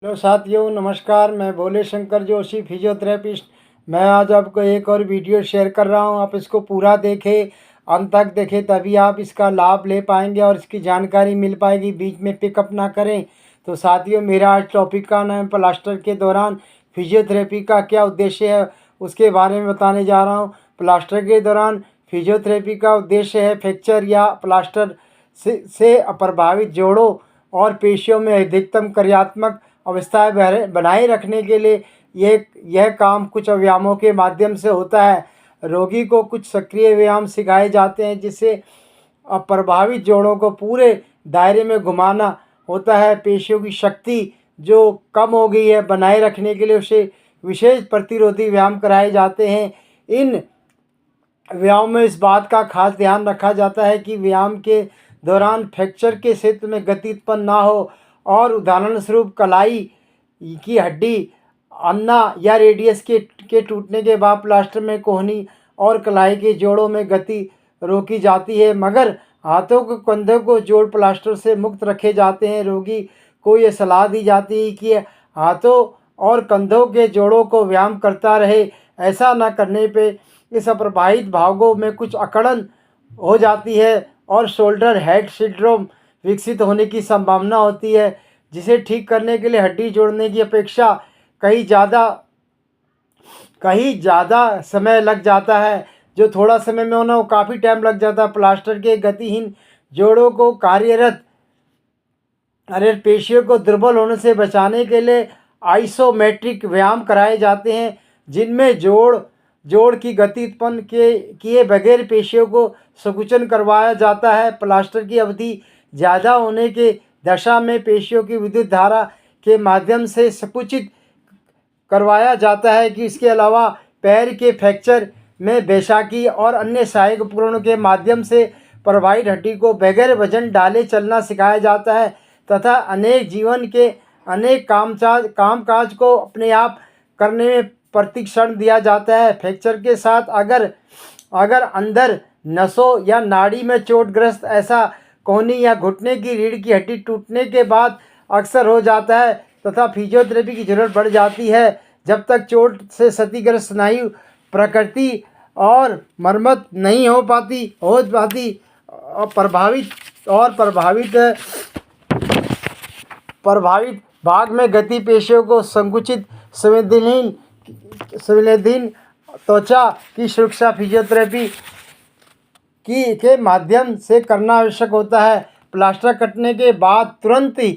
Hello साथियों, नमस्कार। मैं भोले शंकर जोशी, फिजियोथेरेपिस्ट। मैं आज आपको एक और वीडियो शेयर कर रहा हूं। आप इसको पूरा देखें, अंत तक देखें, तभी आप इसका लाभ ले पाएंगे और इसकी जानकारी मिल पाएगी। बीच में पिकअप ना करें। तो साथियों, मेरा आज टॉपिक का नाम प्लास्टर के दौरान फिजियोथेरेपी का क्या उद्देश्य है, उसके बारे में बताने जा रहा हूँ। प्लास्टर के दौरान फिजियोथेरेपी का उद्देश्य है फ्रैक्चर या प्लास्टर से प्रभावित जोड़ों और पेशियों में अधिकतम क्रियात्मक अवस्थाएं बनाए रखने के लिए यह काम कुछ व्यायामों के माध्यम से होता है। रोगी को कुछ सक्रिय व्यायाम सिखाए जाते हैं जिससे प्रभावित जोड़ों को पूरे दायरे में घुमाना होता है। पेशियों की शक्ति जो कम हो गई है बनाए रखने के लिए उसे विशेष प्रतिरोधी व्यायाम कराए जाते हैं। इन व्यायाम में इस बात का खास ध्यान रखा जाता है कि व्यायाम के दौरान फ्रैक्चर के क्षेत्र में गति उत्पन्न ना हो और उदाहरण स्वरूप कलाई की हड्डी, अन्ना या रेडियस के टूटने के बाद प्लास्टर में कोहनी और कलाई के जोड़ों में गति रोकी जाती है, मगर हाथों के कंधों को जोड़ प्लास्टर से मुक्त रखे जाते हैं। रोगी को ये सलाह दी जाती है कि हाथों और कंधों के जोड़ों को व्यायाम करता रहे। ऐसा न करने पे इस अप्रभावित भागों में कुछ अकड़न हो जाती है और शोल्डर हेड सिंड्रोम विकसित होने की संभावना होती है, जिसे ठीक करने के लिए हड्डी जोड़ने की अपेक्षा कहीं ज़्यादा समय लग जाता है। जो थोड़ा समय में होना वो काफ़ी टाइम लग जाता है। प्लास्टर के गतिहीन जोड़ों को कार्यरत पेशियों को दुर्बल होने से बचाने के लिए आइसोमेट्रिक व्यायाम कराए जाते हैं, जिनमें जोड़ की गति उत्पन्न किए बगैर पेशियों को संकुचन करवाया जाता है। प्लास्टर की अवधि ज़्यादा होने के दशा में पेशियों की विद्युत धारा के माध्यम से संकुचित करवाया जाता है कि इसके अलावा पैर के फ्रैक्चर में बैसाखी और अन्य सहायक उपकरणों के माध्यम से प्रभावित हड्डी को बगैर वजन डाले चलना सिखाया जाता है तथा अनेक जीवन के अनेक कामकाज को अपने आप करने में प्रशिक्षण दिया जाता है। फ्रैक्चर के साथ अगर अंदर नसों या नाड़ी में चोटग्रस्त ऐसा कोहनी या घुटने की रीढ़ की हड्डी टूटने के बाद अक्सर हो जाता है तथा फिजियोथेरेपी की जरूरत पड़ जाती है। जब तक चोट से क्षतिग्रस्त स्नायु प्रकृति और मरम्मत नहीं हो पाती और प्रभावित भाग में गति पेशियों को संकुचित संवेदनहीन त्वचा की सुरक्षा फिजियोथेरेपी के माध्यम से करना आवश्यक होता है। प्लास्टर कटने के बाद तुरंत ही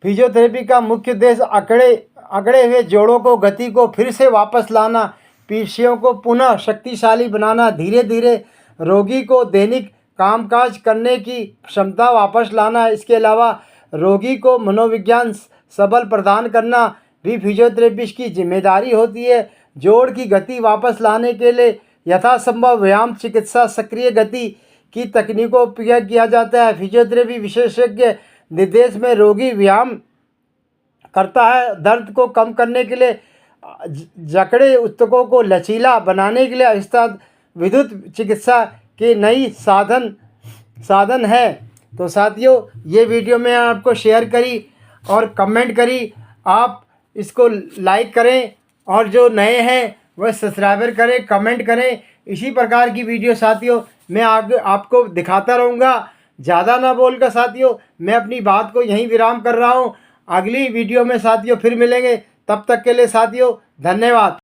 फिजियोथेरेपी का मुख्य उद्देश्य अकड़े हुए जोड़ों को गति को फिर से वापस लाना, पेशियों को पुनः शक्तिशाली बनाना, धीरे धीरे रोगी को दैनिक कामकाज करने की क्षमता वापस लाना। इसके अलावा रोगी को मनोविज्ञान सबल प्रदान करना भी फिजियोथेरेपिस्ट की जिम्मेदारी होती है। जोड़ की गति वापस लाने के लिए यथासंभव व्यायाम, चिकित्सा, सक्रिय गति की तकनीकों का उपयोग किया जाता है। फिजियोथेरेपी विशेषज्ञ निर्देश में रोगी व्यायाम करता है। दर्द को कम करने के लिए जकड़े ऊतकों को लचीला बनाने के लिए आविष्कृत विद्युत चिकित्सा के नई साधन है। तो साथियों, ये वीडियो मैं आपको शेयर करी और कमेंट करी। आप इसको लाइक करें और जो नए हैं वह सब्सक्राइबर करें, कमेंट करें। इसी प्रकार की वीडियो साथियों मैं आगे आपको दिखाता रहूँगा। ज़्यादा ना बोलकर साथियों मैं अपनी बात को यहीं विराम कर रहा हूँ। अगली वीडियो में साथियों फिर मिलेंगे। तब तक के लिए साथियों धन्यवाद।